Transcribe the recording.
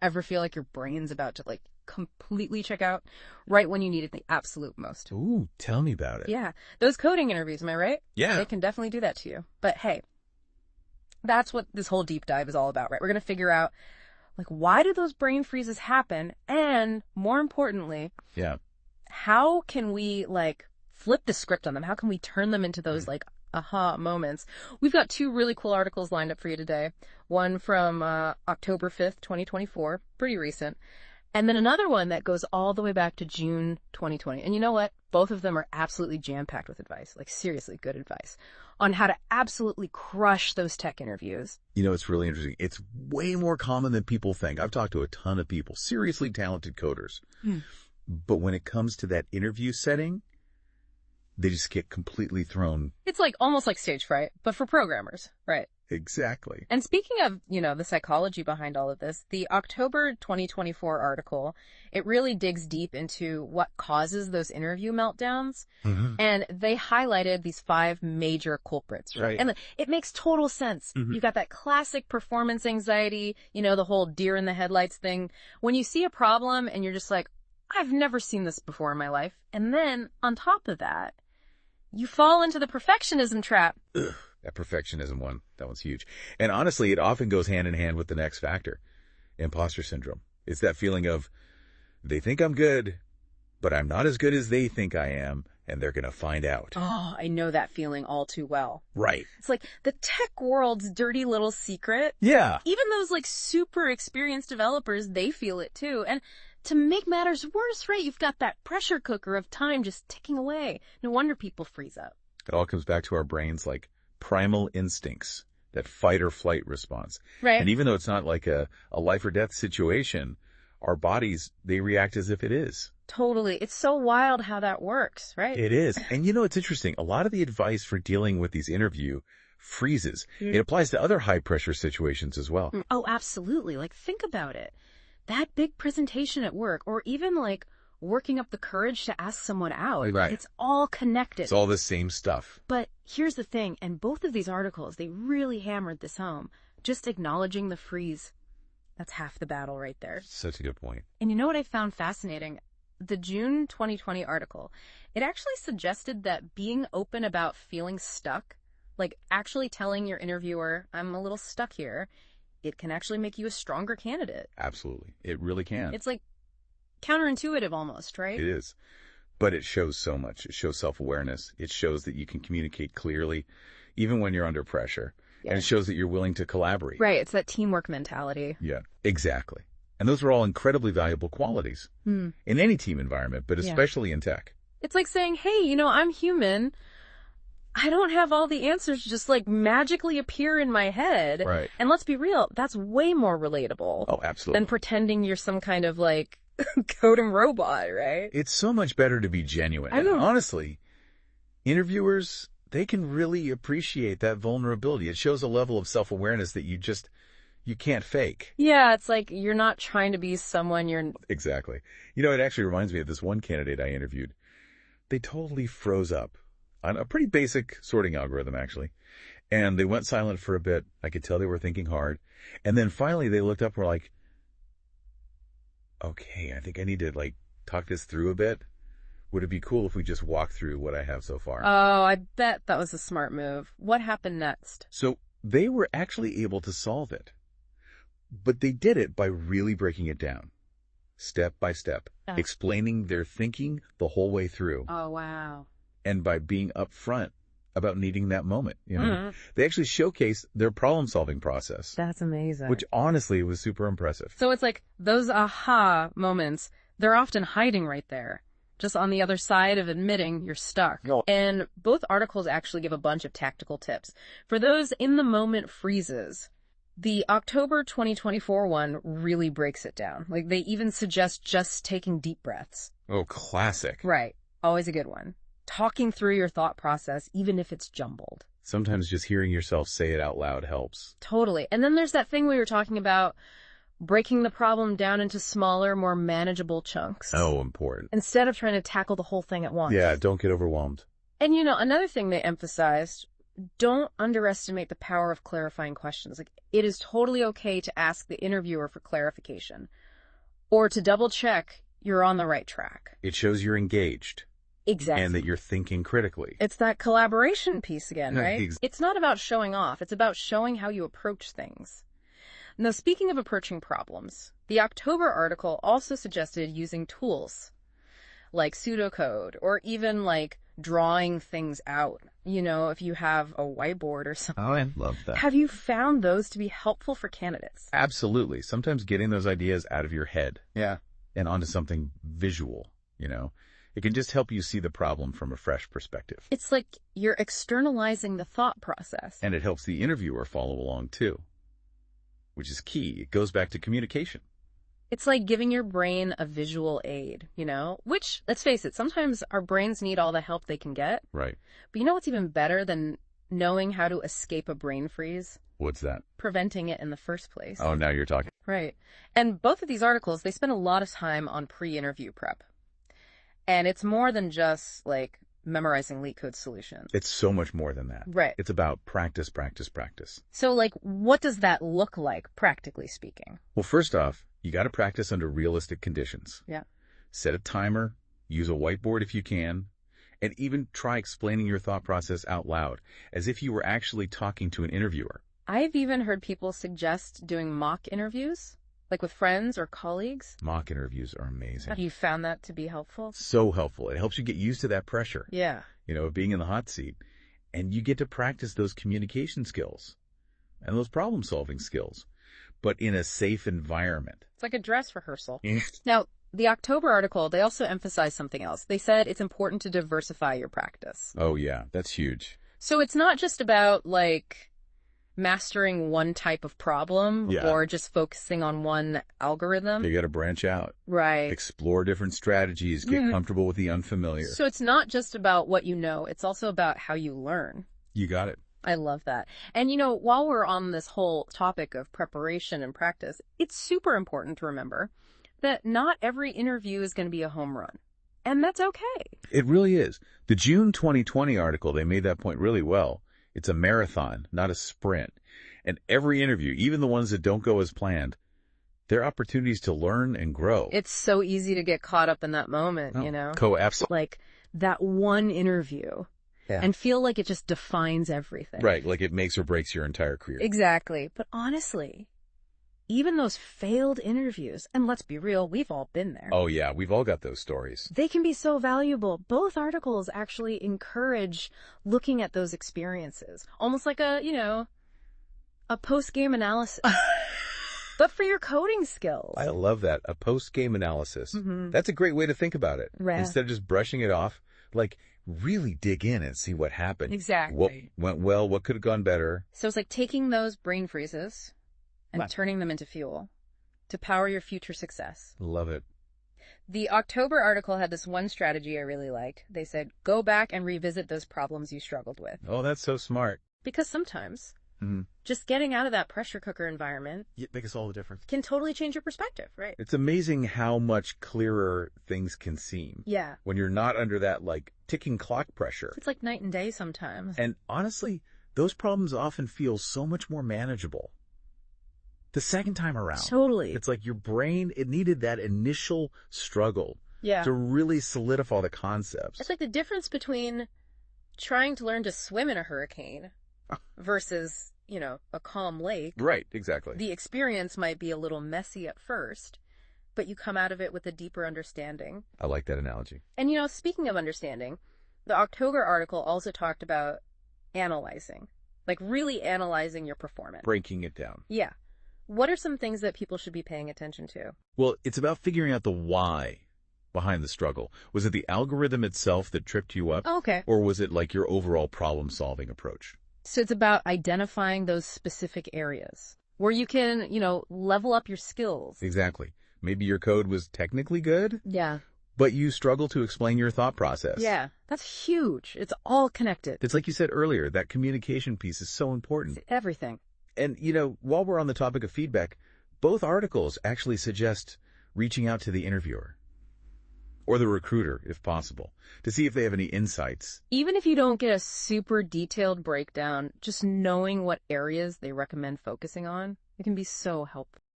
Ever feel like your brain's about to like completely check out right when you need it the absolute most? Ooh, tell me about it. Yeah. Those coding interviews, am I right? Yeah. They can definitely do that to you. But hey, that's what this whole deep dive is all about, right? We're going to figure out, like, why do those brain freezes happen? And more importantly, Yeah. how can we, like, flip the script on them? How can we turn them into those, like, aha moments? We've got 2 really cool articles lined up for you today. One from October 5th, 2024, pretty recent. And then another one that goes all the way back to June 2020. And you know what? Both of them are absolutely jam-packed with advice, like seriously good advice, on how to absolutely crush those tech interviews. You know, it's really interesting. It's way more common than people think. I've talked to a ton of people, seriously talented coders. But when it comes to that interview setting, they just get completely thrown. It's like almost like stage fright, but for programmers, right? Exactly. And speaking of, you know, the psychology behind all of this, the October 2024 article, it really digs deep into what causes those interview meltdowns. And they highlighted these 5 major culprits, right? And it makes total sense. You've got that classic performance anxiety, you know, the whole deer in the headlights thing. When you see a problem and you're just like, I've never seen this before in my life. And then on top of that, you fall into the perfectionism trap. Ugh, that perfectionism one, that one's huge. And honestly, it often goes hand in hand with the next factor, imposter syndrome. It's that feeling of, they think I'm good, but I'm not as good as they think I am, and they're going to find out. Oh, I know that feeling all too well. Right. It's like the tech world's dirty little secret. Yeah. Even those like super experienced developers, they feel it too. And to make matters worse, right, you've got that pressure cooker of time just ticking away. No wonder people freeze up. It all comes back to our brains like primal instincts, that fight or flight response. Right. And even though it's not like a life or death situation, our bodies, they react as if it is. Totally. It's so wild how that works, right? It is. And you know, it's interesting. A lot of the advice for dealing with these interview freezes, it applies to other high pressure situations as well. Oh, absolutely. Like, think about it. That big presentation at work, or even like working up the courage to ask someone out. Right. It's all connected. It's all the same stuff. But here's the thing, and both of these articles, they really hammered this home. Just acknowledging the freeze, that's half the battle right there. Such a good point. And you know what I found fascinating? The June 2020 article, it actually suggested that being open about feeling stuck, like actually telling your interviewer, I'm a little stuck here, it can actually make you a stronger candidate. Absolutely. It really can. It's like counterintuitive almost, right? It is. But it shows so much. It shows self-awareness. It shows that you can communicate clearly, even when you're under pressure. Yeah. And it shows that you're willing to collaborate. Right. It's that teamwork mentality. Yeah, exactly. And those are all incredibly valuable qualities in any team environment, but especially in tech. It's like saying, hey, you know, I'm human. I don't have all the answers just like magically appear in my head. Right. And let's be real, that's way more relatable. Oh, absolutely. Than pretending you're some kind of like totem robot, right? It's so much better to be genuine. I know. And honestly, interviewers, they can really appreciate that vulnerability. It shows a level of self-awareness that you can't fake. Yeah, it's like you're not trying to be someone you're... Exactly. You know, it actually reminds me of this one candidate I interviewed. They totally froze up on a pretty basic sorting algorithm, actually. And they went silent for a bit. I could tell they were thinking hard. And then finally they looked up and were like, okay, I think I need to like talk this through a bit. Would it be cool if we just walk through what I have so far? Oh, I bet that was a smart move. What happened next? So they were actually able to solve it. But they did it by really breaking it down, step by step, explaining their thinking the whole way through. Oh, wow. And by being upfront about needing that moment, you know, they actually showcase their problem-solving process. That's amazing. Which honestly was super impressive. So it's like those aha moments, they're often hiding right there, just on the other side of admitting you're stuck. No. And both articles actually give a bunch of tactical tips. For those in-the-moment freezes, the October 2024 one really breaks it down. Like, they even suggest just taking deep breaths. Oh, classic. Right. Always a good one. Talking through your thought process, even if it's jumbled. Sometimes just hearing yourself say it out loud helps. Totally. And then there's that thing we were talking about, breaking the problem down into smaller, more manageable chunks. Oh, important. Instead of trying to tackle the whole thing at once. Yeah, don't get overwhelmed. And, you know, another thing they emphasized, don't underestimate the power of clarifying questions. Like, it is totally okay to ask the interviewer for clarification or to double check you're on the right track. It shows you're engaged. Exactly. And that you're thinking critically. It's that collaboration piece again, right? Ex- It's not about showing off. It's about showing how you approach things. Now, speaking of approaching problems, the October article also suggested using tools like pseudocode or even like drawing things out. You know, if you have a whiteboard or something. Oh, I love that. Have you found those to be helpful for candidates? Absolutely. Sometimes getting those ideas out of your head. Yeah. And onto something visual, you know. It can just help you see the problem from a fresh perspective. It's like you're externalizing the thought process. And it helps the interviewer follow along too, which is key. It goes back to communication. It's like giving your brain a visual aid, you know? Which, let's face it, sometimes our brains need all the help they can get. Right. But you know what's even better than knowing how to escape a brain freeze? What's that? Preventing it in the first place. Oh, now you're talking. Right. And both of these articles, they spend a lot of time on pre-interview prep. And it's more than just like memorizing LeetCode solutions. It's so much more than that. Right. It's about practice, practice, practice. So like, what does that look like, practically speaking? Well, first off, you got to practice under realistic conditions. Yeah. Set a timer, use a whiteboard if you can, and even try explaining your thought process out loud, as if you were actually talking to an interviewer. I've even heard people suggest doing mock interviews, like with friends or colleagues. Mock interviews are amazing. Have you found that to be helpful? So helpful. It helps you get used to that pressure, Yeah. you know, of being in the hot seat. And you get to practice those communication skills and those problem-solving skills, but in a safe environment. It's like a dress rehearsal. Now, the October article, they also emphasized something else. They said it's important to diversify your practice. Oh, yeah. That's huge. So it's not just about, like, mastering one type of problem Yeah. or just focusing on one algorithm. You got to branch out, Right. explore different strategies, get comfortable with the unfamiliar. So it's not just about what you know. It's also about how you learn. You got it. I love that. And, you know, while we're on this whole topic of preparation and practice, it's super important to remember that not every interview is going to be a home run. And that's okay. It really is. The June 2020 article, they made that point really well. It's a marathon, not a sprint. And every interview, even the ones that don't go as planned, they're opportunities to learn and grow. It's so easy to get caught up in that moment, you know? Absolutely. Like that one interview. Yeah. And feel like it just defines everything. Right, like it makes or breaks your entire career. Exactly. But honestly, even those failed interviews, and let's be real, we've all been there. Oh, yeah, we've all got those stories. They can be so valuable. Both articles actually encourage looking at those experiences. Almost like a, you know, a post-game analysis. But for your coding skills. I love that. A post-game analysis. That's a great way to think about it. Right. Instead of just brushing it off, like really dig in and see what happened. Exactly. What went well, what could have gone better. So it's like taking those brain freezes and turning them into fuel to power your future success. Love it. The October article had this one strategy I really liked. They said, go back and revisit those problems you struggled with. Oh, that's so smart. Because sometimes just getting out of that pressure cooker environment It makes all the difference. can totally change your perspective, right? It's amazing how much clearer things can seem Yeah. when you're not under that, like, ticking clock pressure. It's like night and day sometimes. And honestly, those problems often feel so much more manageable the second time around. Totally. It's like your brain, it needed that initial struggle Yeah. to really solidify the concepts. It's like the difference between trying to learn to swim in a hurricane versus, you know, a calm lake. Right, exactly. The experience might be a little messy at first, but you come out of it with a deeper understanding. I like that analogy. And, you know, speaking of understanding, the October article also talked about analyzing, like really analyzing your performance. Breaking it down. Yeah. What are some things that people should be paying attention to? Well, it's about figuring out the why behind the struggle. Was it the algorithm itself that tripped you up? Oh, okay. Or was it like your overall problem-solving approach? So it's about identifying those specific areas where you can, you know, level up your skills. Exactly. Maybe your code was technically good, Yeah. but you struggle to explain your thought process. Yeah. That's huge. It's all connected. It's like you said earlier, that communication piece is so important. It's everything. And, you know, while we're on the topic of feedback, both articles actually suggest reaching out to the interviewer. or the recruiter, if possible, to see if they have any insights. Even if you don't get a super detailed breakdown, just knowing what areas they recommend focusing on, it can be so helpful.